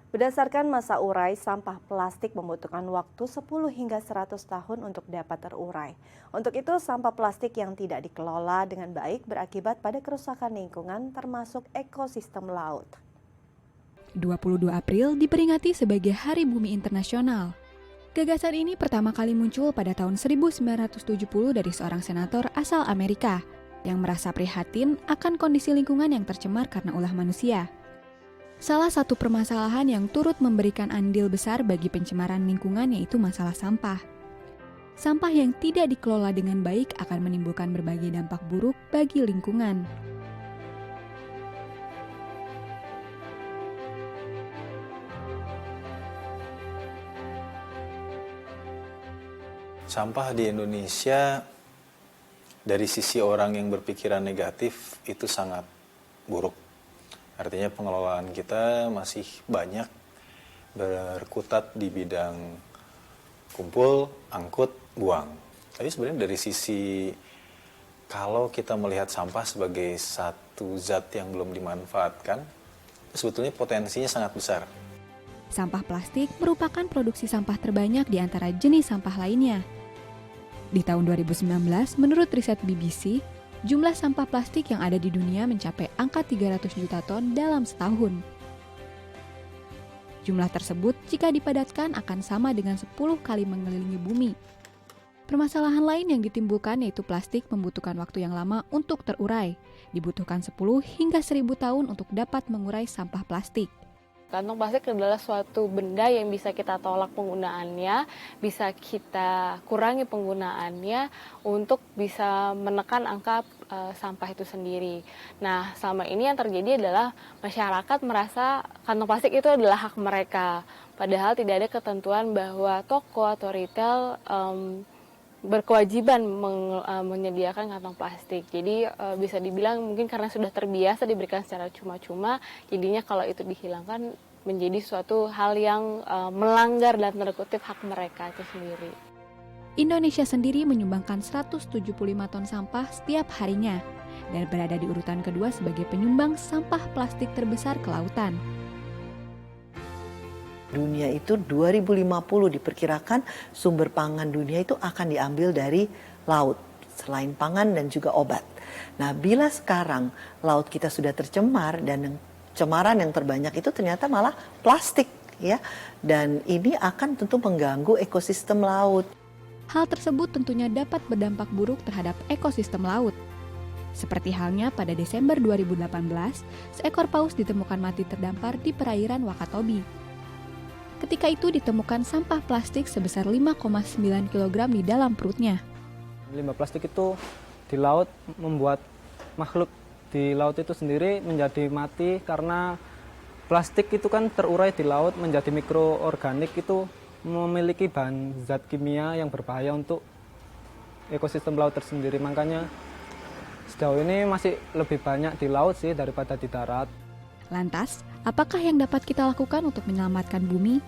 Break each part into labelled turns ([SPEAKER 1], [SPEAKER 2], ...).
[SPEAKER 1] Berdasarkan masa urai, sampah plastik membutuhkan waktu 10 hingga 100 tahun untuk dapat terurai. Untuk itu, sampah plastik yang tidak dikelola dengan baik berakibat pada kerusakan lingkungan termasuk ekosistem laut.
[SPEAKER 2] 22 April diperingati sebagai Hari Bumi Internasional. Gagasan ini pertama kali muncul pada tahun 1970 dari seorang senator asal Amerika yang merasa prihatin akan kondisi lingkungan yang tercemar karena ulah manusia. Salah satu permasalahan yang turut memberikan andil besar bagi pencemaran lingkungan yaitu masalah sampah. Sampah yang tidak dikelola dengan baik akan menimbulkan berbagai dampak buruk bagi lingkungan.
[SPEAKER 3] Sampah di Indonesia dari sisi orang yang berpikiran negatif itu sangat buruk. Artinya pengelolaan kita masih banyak berkutat di bidang kumpul, angkut, buang. Tapi sebenarnya dari sisi kalau kita melihat sampah sebagai satu zat yang belum dimanfaatkan, sebetulnya potensinya sangat besar.
[SPEAKER 2] Sampah plastik merupakan produksi sampah terbanyak di antara jenis sampah lainnya. Di tahun 2019, menurut riset BBC, jumlah sampah plastik yang ada di dunia mencapai angka 300 juta ton dalam setahun. Jumlah tersebut jika dipadatkan akan sama dengan 10 kali mengelilingi bumi. Permasalahan lain yang ditimbulkan yaitu plastik membutuhkan waktu yang lama untuk terurai. Dibutuhkan 10 hingga 1000 tahun untuk dapat mengurai sampah plastik.
[SPEAKER 4] Kantong plastik adalah suatu benda yang bisa kita tolak penggunaannya, bisa kita kurangi penggunaannya untuk bisa menekan angka sampah itu sendiri. Nah, selama ini yang terjadi adalah masyarakat merasa kantong plastik itu adalah hak mereka. Padahal tidak ada ketentuan bahwa toko atau retail berkewajiban menyediakan kantong plastik. Jadi bisa dibilang mungkin karena sudah terbiasa diberikan secara cuma-cuma, jadinya kalau itu dihilangkan menjadi suatu hal yang melanggar dan tanda kutip hak mereka itu sendiri.
[SPEAKER 2] Indonesia sendiri menyumbangkan 175 ton sampah setiap harinya dan berada di urutan kedua sebagai penyumbang sampah plastik terbesar ke lautan.
[SPEAKER 5] Dunia itu 2050 diperkirakan sumber pangan dunia itu akan diambil dari laut, selain pangan dan juga obat. Nah, bila sekarang laut kita sudah tercemar dan cemaran yang terbanyak itu ternyata malah plastik, ya. Dan ini akan tentu mengganggu ekosistem laut.
[SPEAKER 2] Hal tersebut tentunya dapat berdampak buruk terhadap ekosistem laut. Seperti halnya pada Desember 2018, seekor paus ditemukan mati terdampar di perairan Wakatobi. Ketika itu ditemukan sampah plastik sebesar 5,9 kg di dalam perutnya.
[SPEAKER 6] Limbah plastik itu di laut membuat makhluk di laut itu sendiri menjadi mati karena plastik itu kan terurai di laut menjadi mikroorganik, itu memiliki bahan zat kimia yang berbahaya untuk ekosistem laut tersendiri. Makanya sejauh ini masih lebih banyak di laut sih daripada di darat.
[SPEAKER 2] Lantas, apakah yang dapat kita lakukan untuk menyelamatkan bumi?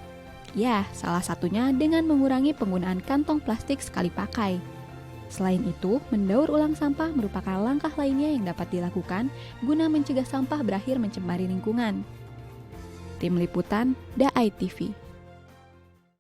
[SPEAKER 2] Ya, salah satunya dengan mengurangi penggunaan kantong plastik sekali pakai. Selain itu, mendaur ulang sampah merupakan langkah lainnya yang dapat dilakukan guna mencegah sampah berakhir mencemari lingkungan. Tim Liputan, DAI TV.